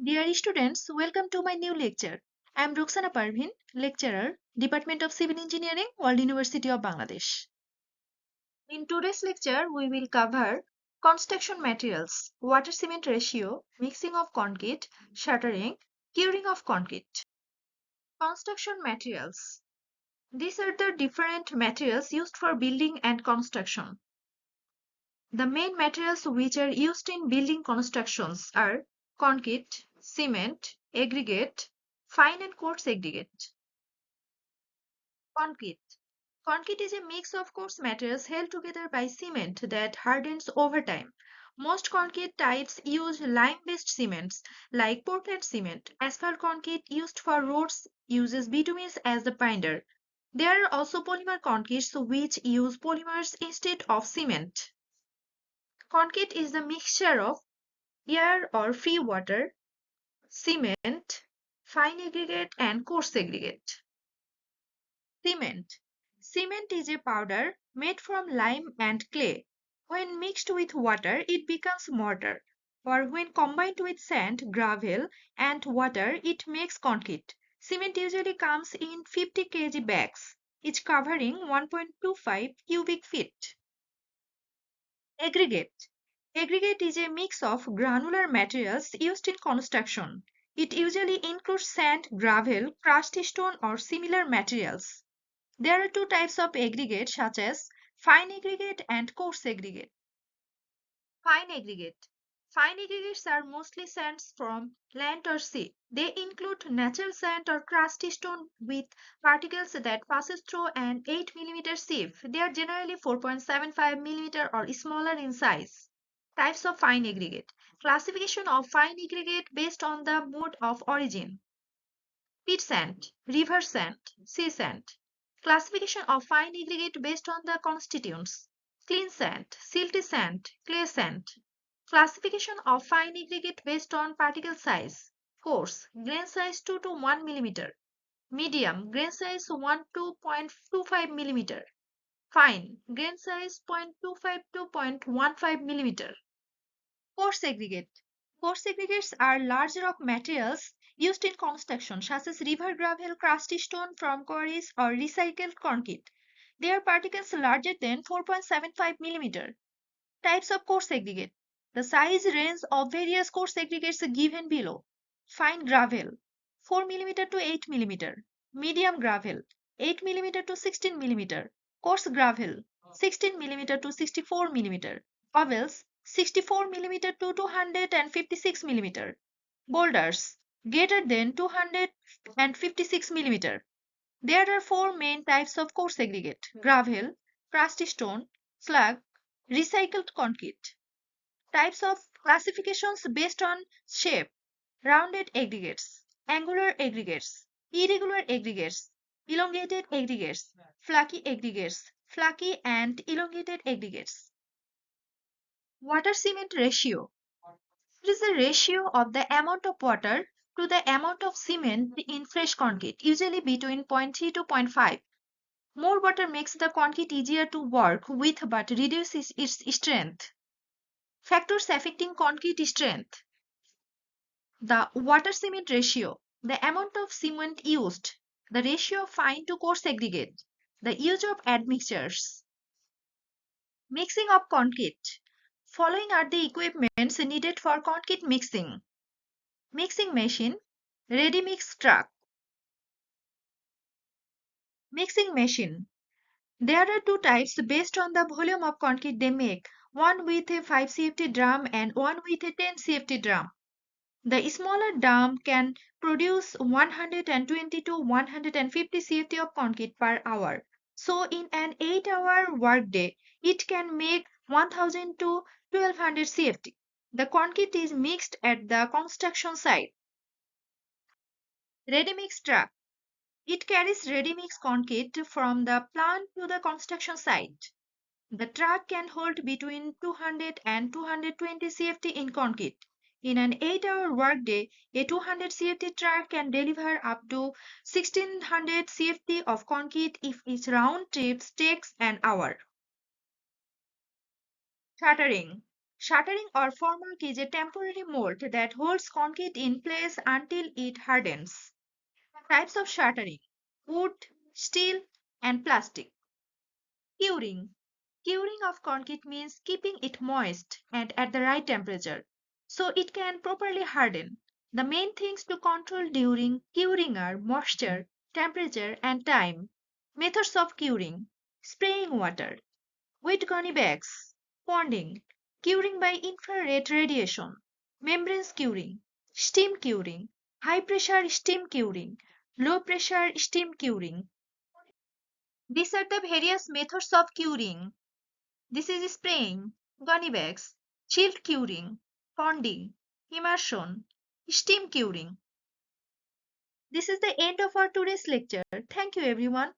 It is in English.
Dear students, welcome to my new lecture. I am Roxana Parvin, lecturer, Department of Civil Engineering, World University of Bangladesh. In today's lecture, we will cover construction materials, water cement ratio, mixing of concrete, shuttering, curing of concrete. Construction materials. These are the different materials used for building and construction. The main materials which are used in building constructions are concrete, cement, aggregate, fine and coarse aggregate. Concrete. Concrete is a mix of coarse materials held together by cement that hardens over time. Most concrete types use lime-based cements like Portland cement. Asphalt concrete used for roads uses bitumen as the binder. There are also polymer concretes which use polymers instead of cement. Concrete is the mixture of air or free water, cement, fine aggregate, and coarse aggregate. Cement. Cement is a powder made from lime and clay. When mixed with water, it becomes mortar, or when combined with sand, gravel, and water, it makes concrete. Cement usually comes in 50 kg bags, each covering 1.25 cubic feet. Aggregate. Aggregate is a mix of granular materials used in construction. It usually includes sand, gravel, crushed stone, or similar materials. There are two types of aggregate, such as fine aggregate and coarse aggregate. Fine aggregate. Fine aggregates are mostly sands from land or sea. They include natural sand or crushed stone with particles that passes through an 8 mm sieve. They are generally 4.75 mm or smaller in size. Types of fine aggregate. Classification of fine aggregate based on the mode of origin. Pit sand, river sand, sea sand. Classification of fine aggregate based on the constituents. Clean sand, silty sand, clay sand. Classification of fine aggregate based on particle size. Coarse, grain size 2 to 1 mm. Medium, grain size 1 to 0.25 mm. Fine, grain size 0.25 to 0.15 mm. Coarse aggregate. Coarse aggregates are larger of materials used in construction, such as river gravel, crushed stone from quarries, or recycled concrete. They are particles larger than 4.75 mm. Types of coarse aggregate. The size range of various coarse aggregates given below. Fine gravel 4 mm to 8 mm. Medium gravel 8 mm to 16 mm. Coarse gravel 16 mm to 64 mm. Cobbles 64 mm to 256 mm. Boulders greater than 256 mm. There are four main types of coarse aggregate: gravel, crushed stone, slag, recycled concrete. Types of classifications based on shape: rounded aggregates, angular aggregates, irregular aggregates, elongated aggregates, flaky and elongated aggregates. Water cement ratio. It is the ratio of the amount of water to the amount of cement in fresh concrete, usually between zero point 0.3 to zero point 0.5. More water makes the concrete easier to work with but reduces its strength. Factors affecting concrete strength. The water cement ratio, the amount of cement used, the ratio of fine to coarse aggregate, the use of admixtures. Mixing of concrete. Following are the equipments needed for concrete mixing: mixing machine, ready mix truck. Mixing machine. There are two types based on the volume of concrete they make, one with a 5 CFT drum and one with a 10 CFT drum. The smaller drum can produce 120 to 150 CFT of concrete per hour. So in an 8-hour workday, it can make 1000 to 1200 CFT. The concrete is mixed at the construction site. Ready mix truck. It carries ready mix concrete from the plant to the construction site. The truck can hold between 200 and 220 CFT in concrete. In an 8-hour workday, a 200 CFT truck can deliver up to 1600 CFT of concrete if its round trip takes an hour. Shuttering. Shuttering or formwork is a temporary mold that holds concrete in place until it hardens. Types of shuttering: wood, steel, and plastic. Curing. Curing of concrete means keeping it moist and at the right temperature so it can properly harden. The main things to control during curing are moisture, temperature, and time. Methods of curing: spraying water, wet gunny bags, ponding, curing by infrared radiation, membrane curing, steam curing, high pressure steam curing, low pressure steam curing. These are the various methods of curing. This is spraying, gunny bags, chilled curing, ponding, immersion, steam curing. This is the end of our today's lecture. Thank you everyone.